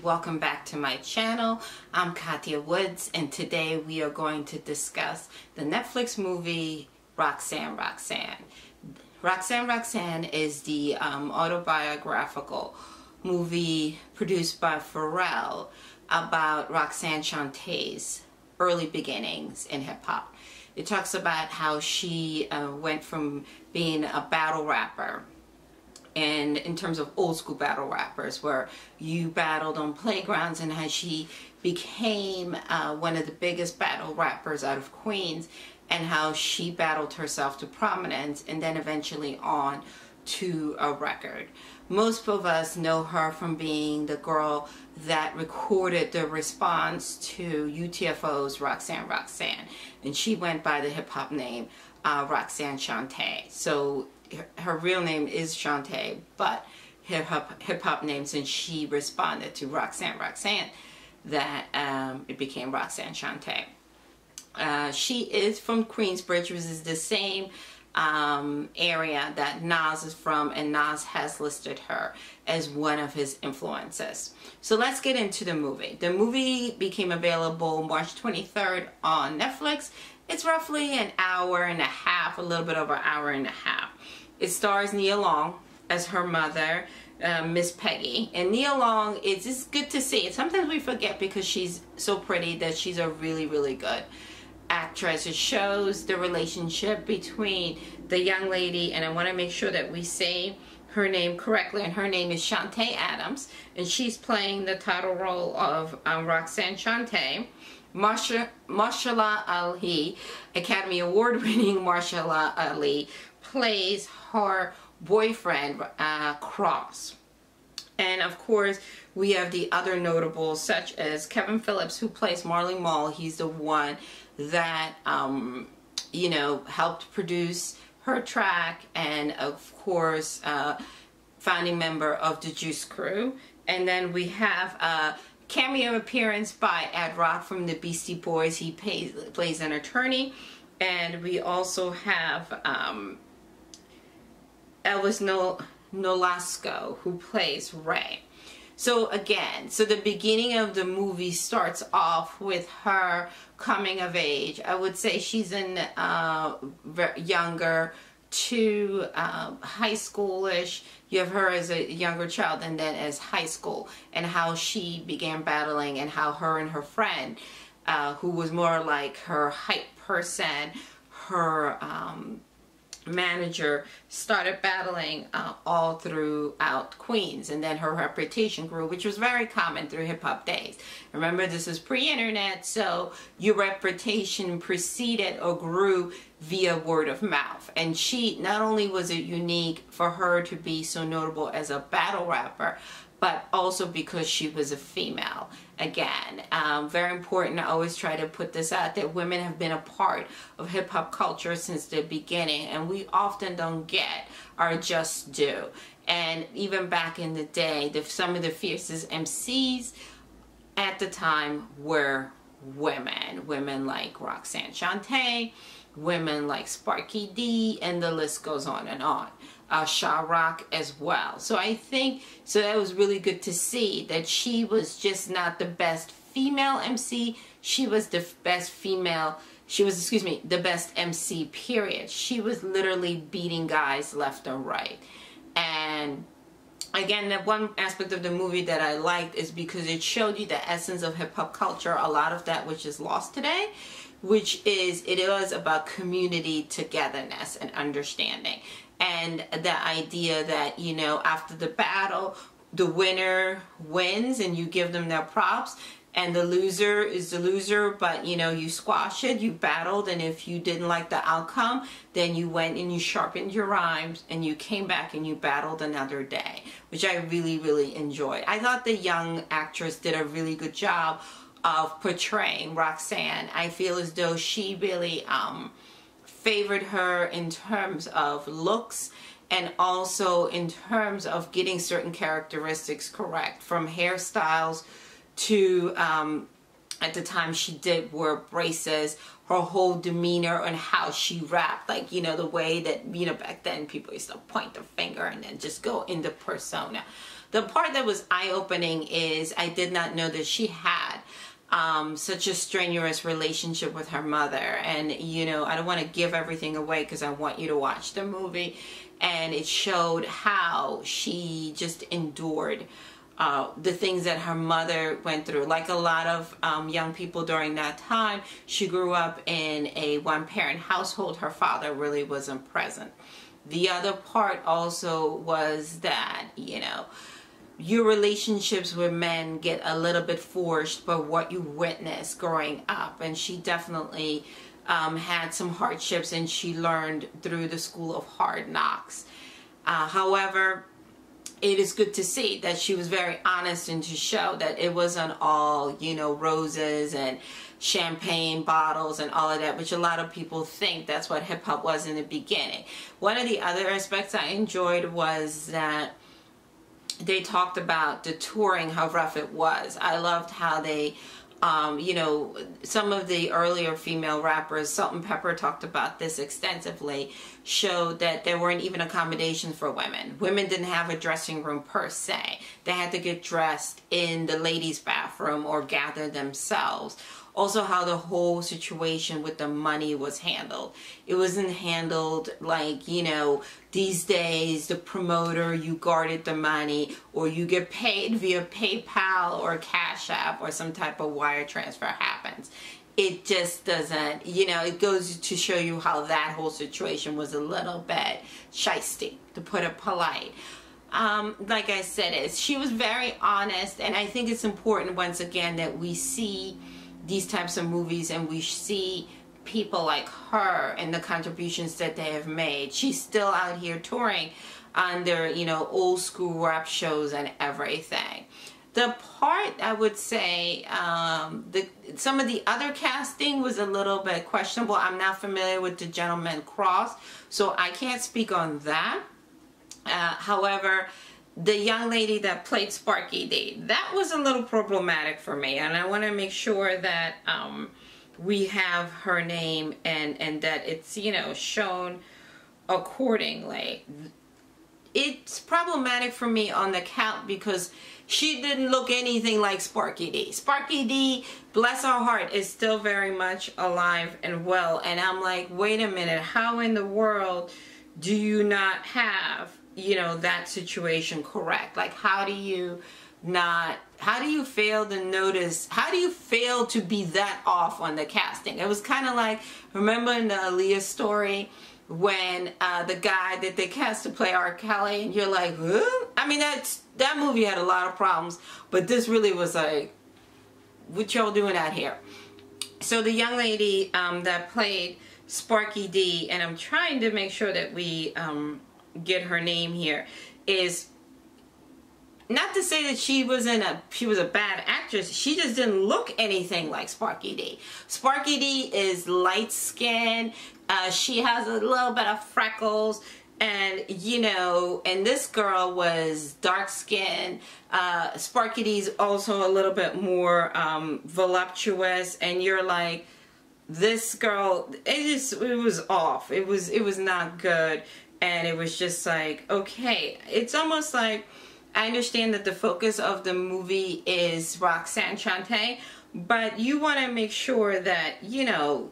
welcome back to my channel. I'm Katia Woods, and today we are going to discuss the Netflix movie Roxanne Roxanne. Roxanne Roxanne is the autobiographical movie produced by Pharrell about Roxanne Shante's early beginnings in hip-hop. It talks about how she went from being a battle rapper, and in terms of old school battle rappers where you battled on playgrounds, and how she became one of the biggest battle rappers out of Queens, and how she battled herself to prominence and then eventually on to a record. Most of us know her from being the girl that recorded the response to UTFO's Roxanne Roxanne, and she went by the hip-hop name Roxanne Shante. So her real name is Shante, but hip-hop name, since she responded to Roxanne Roxanne, that it became Roxanne Shante. She is from Queensbridge, which is the same area that Nas is from, and Nas has listed her as one of his influences. So let's get into the movie. The movie became available March 23rd on Netflix. It's roughly an hour and a half, a little bit over an hour and a half. It stars Nia Long as her mother, Miss Peggy. And Nia Long, it's just good to see. Sometimes we forget because she's so pretty that she's a really, really good actress. It shows the relationship between the young lady, and I want to make sure that we say her name correctly, and her name is Shante Adams, and she's playing the title role of Roxanne Shante. Mahershala Ali, Academy Award winning Mahershala Ali, plays her boyfriend, Cross. And of course, we have the other notables such as Kevin Phillips, who plays Marley Marl. He's the one that, you know, helped produce her track, and of course, founding member of the Juice Crew. And then we have a cameo appearance by Ad Rock from the Beastie Boys. He plays an attorney. And we also have Elvis Nolasco, who plays Ray. So again, the beginning of the movie starts off with her coming of age. I would say she's in younger to high schoolish. You have her as a younger child and then as high school, and how she began battling, and how her and her friend, who was more like her hype person, her manager, started battling all throughout Queens, and then her reputation grew, which was very common through hip-hop days. Remember, this is pre-internet, so your reputation preceded or grew via word of mouth. And she, not only was it unique for her to be so notable as a battle rapper, but also because she was a female. Again, very important. I always try to put this out, that women have been a part of hip-hop culture since the beginning, and we often don't get our just due. And even back in the day, some of the fiercest MCs at the time were women. Women like Roxanne Shante, women like Sparky D, and the list goes on and on. Sha Rock as well. So I think, so that was really good to see that she was just not the best female MC, she was the best female, the best MC, period. She was literally beating guys left and right. And again, the one aspect of the movie that I liked is because it showed you the essence of hip-hop culture, a lot of that which is lost today, which is, it was about community togetherness and understanding. And the idea that, you know, after the battle, the winner wins and you give them their props, and the loser is the loser, but, you know, you squash it, you battled, and if you didn't like the outcome, then you went and you sharpened your rhymes, and you came back and you battled another day, which I really, really enjoyed. I thought the young actress did a really good job of portraying Roxanne. I feel as though she really favored her in terms of looks, and also in terms of getting certain characteristics correct, from hairstyles to at the time she did wear braces, her whole demeanor and how she rapped. Like, you know, the way that, you know, back then people used to point their finger and then just go into persona. The part that was eye-opening is I did not know that she had such a strenuous relationship with her mother. And, you know, I don't want to give everything away because I want you to watch the movie. And it showed how she just endured the things that her mother went through. Like a lot of young people during that time, she grew up in a one-parent household. Her father really wasn't present. The other part also was that, you know, your relationships with men get a little bit forced by what you witnessed growing up. And she definitely had some hardships, and she learned through the school of hard knocks. However, it is good to see that she was very honest and to show that it wasn't all, you know, roses and champagne bottles and all of that, which a lot of people think that's what hip-hop was in the beginning. One of the other aspects I enjoyed was that they talked about the touring, how rough it was. I loved how they, you know, some of the earlier female rappers, Salt and Pepper talked about this extensively, showed that there weren't even accommodations for women. Women didn't have a dressing room per se. They had to get dressed in the ladies' bathroom or gather themselves. Also, how the whole situation with the money was handled. It wasn't handled like, you know, these days the promoter, you guarded the money, or you get paid via PayPal or Cash App, or some type of wire transfer happens. It just doesn't, you know, it goes to show you how that whole situation was a little bit shysty, to put it polite. Like I said, she was very honest, and I think it's important once again that we see these types of movies and we see people like her and the contributions that they have made. She's still out here touring on their, you know, old school rap shows and everything. The part, I would say, some of the other casting was a little bit questionable. I'm not familiar with the Gentleman Cross, so I can't speak on that. However, the young lady that played Sparky D, that was a little problematic for me, and I want to make sure that we have her name and that it's, you know, shown accordingly. It's problematic for me on the count because she didn't look anything like Sparky D. Sparky D, bless her heart, is still very much alive and well, and I'm like, wait a minute, how in the world do you not have, you know, that situation correct? Like, how do you fail to notice, how do you fail to be that off on the casting? It was kind of like, remember in the Aaliyah story when the guy that they cast to play R. Kelly, and you're like, huh? I mean, that movie had a lot of problems, but this really was like, what y'all doing out here? So the young lady that played Sparky D, and I'm trying to make sure that we get her name here, is not to say that she was a bad actress. She just didn't look anything like Sparky D. Sparky D is light skinned. She has a little bit of freckles, and, you know, and this girl was dark skinned. Sparky D's also a little bit more voluptuous, and you're like, this girl, it was off. It was not good. And it was just like, okay, it's almost like, I understand that the focus of the movie is Roxanne Shante, but you want to make sure that, you know,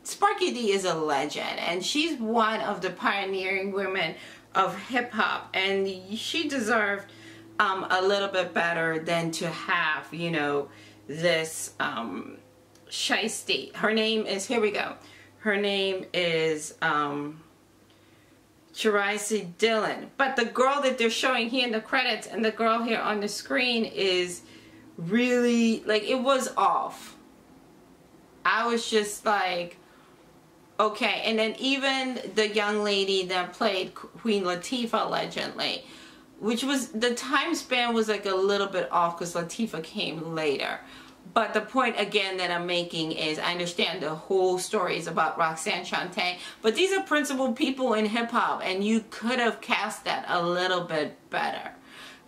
Sparky D is a legend, and she's one of the pioneering women of hip-hop, and she deserved a little bit better than to have, you know, this shiesty. Her name is, here we go, her name is Charisse Dillon. But the girl that they're showing here in the credits and the girl here on the screen is really, like, it was off. I was just like, okay. And then even the young lady that played Queen Latifah, allegedly, which was, the time span was like a little bit off because Latifah came later. But the point, again, that I'm making is, I understand the whole story is about Roxanne Shante, but these are principal people in hip-hop, and you could have cast that a little bit better.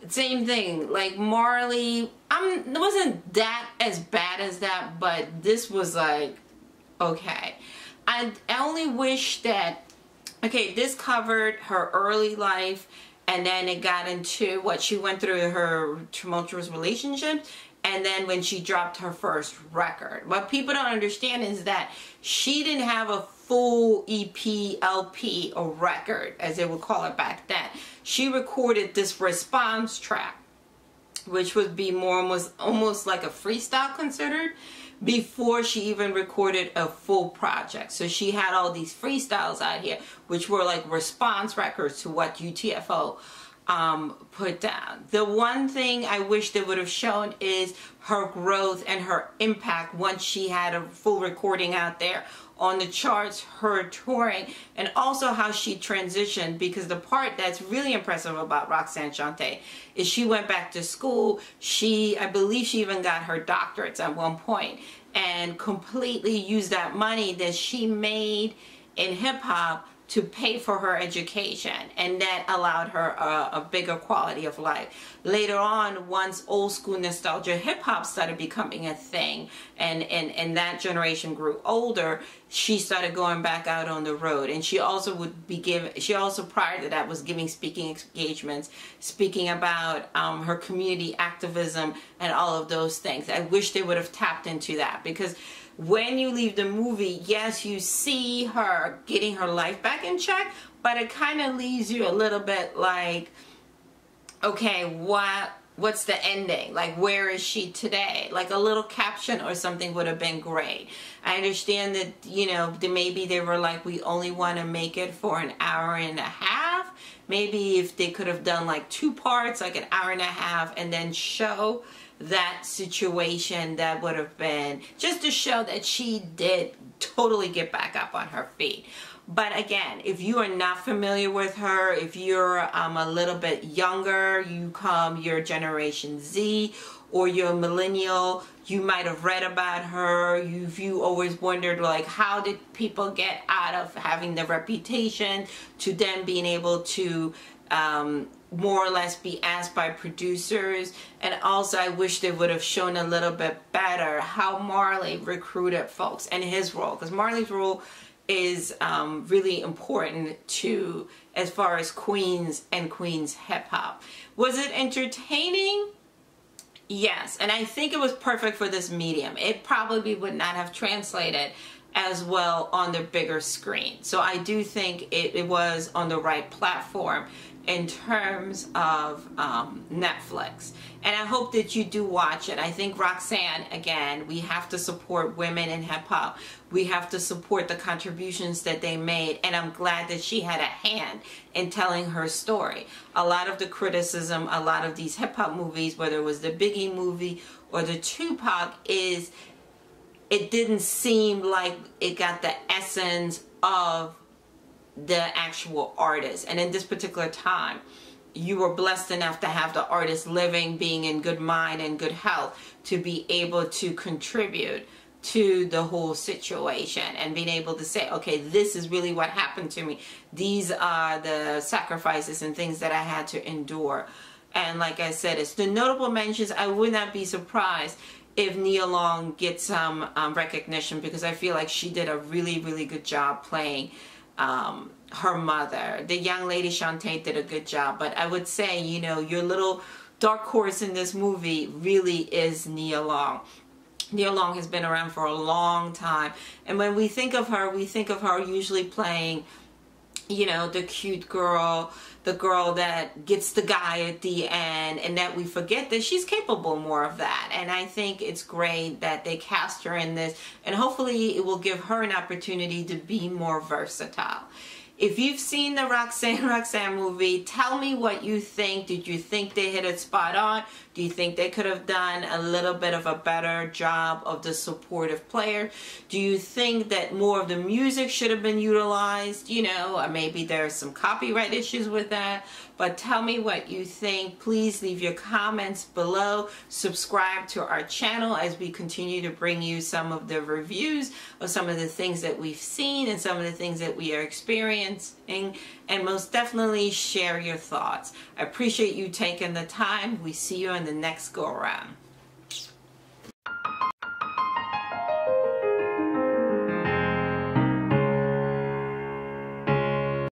Same thing, like Marley, it wasn't that as bad as that, but this was like, okay. I only wish that, okay, this covered her early life, and then it got into what she went through, her tumultuous relationship, and then when she dropped her first record. What people don't understand is that she didn't have a full EP, LP, or record, as they would call it back then. She recorded this response track, which would be more almost like a freestyle considered, before she even recorded a full project. So she had all these freestyles out here, which were like response records to what UTFO put down. The one thing I wish they would have shown is her growth and her impact once she had a full recording out there on the charts, her touring, and also how she transitioned, because the part that's really impressive about Roxanne Shante is she went back to school. I believe she even got her doctorates at one point, and completely used that money that she made in hip-hop to pay for her education, and that allowed her a bigger quality of life. Later on, once old school nostalgia hip-hop started becoming a thing, and that generation grew older, she started going back out on the road. And she also prior to that was giving speaking engagements, speaking about her community activism and all of those things. I wish they would have tapped into that, because when you leave the movie, yes, you see her getting her life back in check, but it kind of leaves you a little bit like, okay, what's the ending? Like, where is she today? Like, a little caption or something would have been great. I understand that, you know, maybe they were like, we only want to make it for an hour and a half. Maybe if they could have done like 2 parts, like an hour and a half, and then show that situation, that would have been just to show that she did totally get back up on her feet. But again, if you are not familiar with her, if you're a little bit younger, you're Generation Z, or you're a millennial, you might have read about her. You always wondered, like, how did people get out of having the reputation to then being able to more or less be asked by producers. And also I wish they would have shown a little bit better how Marley recruited folks and his role, because Marley's role is really important to, as far as Queens and Queens hip hop. Was it entertaining? Yes, and I think it was perfect for this medium. It probably would not have translated as well on the bigger screen. So I do think it was on the right platform in terms of Netflix. And I hope that you do watch it. I think Roxanne, again, we have to support women in hip hop. We have to support the contributions that they made. And I'm glad that she had a hand in telling her story. A lot of the criticism, a lot of these hip hop movies, whether it was the Biggie movie or the Tupac, is it didn't seem like it got the essence of the actual artist. And in this particular time, you were blessed enough to have the artist living, being in good mind and good health, to be able to contribute to the whole situation and being able to say, okay, this is really what happened to me. These are the sacrifices and things that I had to endure. And like I said, it's the notable mentions. I would not be surprised if Nia Long gets some recognition, because I feel like she did a really, really good job playing her mother. The young lady Shante did a good job, but I would say, you know, your little dark horse in this movie really is Nia Long. Nia Long has been around for a long time, and when we think of her usually playing, you know, the cute girl, the girl that gets the guy at the end, and that we forget that she's capable more of that. And I think it's great that they cast her in this, and hopefully it will give her an opportunity to be more versatile. If you've seen the Roxanne Roxanne movie, tell me what you think. Did you think they hit it spot on? Do you think they could have done a little bit of a better job of the supportive player? Do you think that more of the music should have been utilized? You know, or maybe there's some copyright issues with that. But tell me what you think. Please leave your comments below. Subscribe to our channel as we continue to bring you some of the reviews of some of the things that we've seen and some of the things that we are experiencing. And most definitely share your thoughts. I appreciate you taking the time. We see you in the next go around.